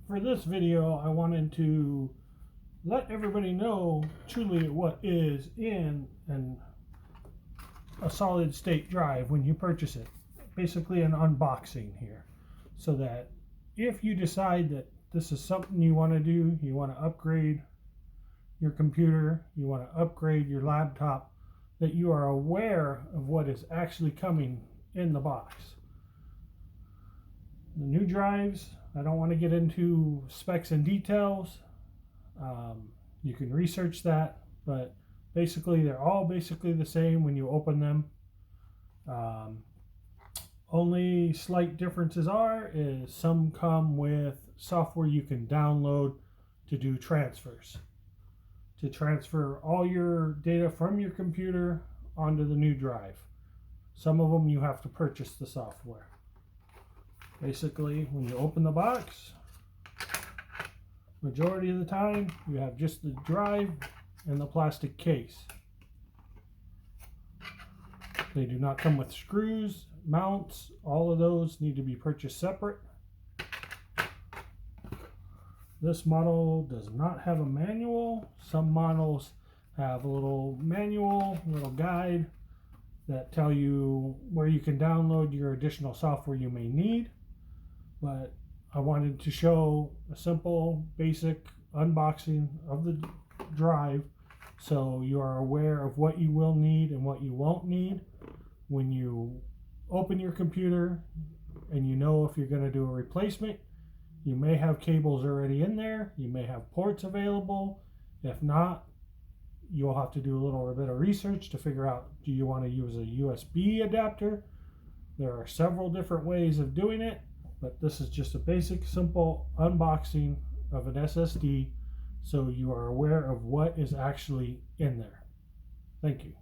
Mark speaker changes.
Speaker 1: for this video, I wanted to let everybody know truly what is in a solid state drive when you purchase it. Basically an unboxing here, so that if you decide that this is something you want to do, you want to upgrade your computer, you want to upgrade your laptop, that you are aware of what is actually coming in the box. The new drives, I don't want to get into specs and details. You can research that, but basically they're all basically the same when you open them. Only slight differences is some come with software you can download to do transfers, to transfer all your data from your computer onto the new drive. Some of them you have to purchase the software. Basically, when you open the box, majority of the time you have just the drive and the plastic case. They do not come with screws, mounts. All of those need to be purchased separate. This model does not have a manual. Some models have a little manual, little guide that tell you where you can download your additional software you may need. But I wanted to show a simple, basic unboxing of the drive so you are aware of what you will need and what you won't need when you open your computer, and you know if you're going to do a replacement. You may have cables already in there, you may have ports available. If not, you'll have to do a little bit of research to figure out, do you want to use a USB adapter? There are several different ways of doing it, but this is just a basic, simple unboxing of an SSD so you are aware of what is actually in there. Thank you.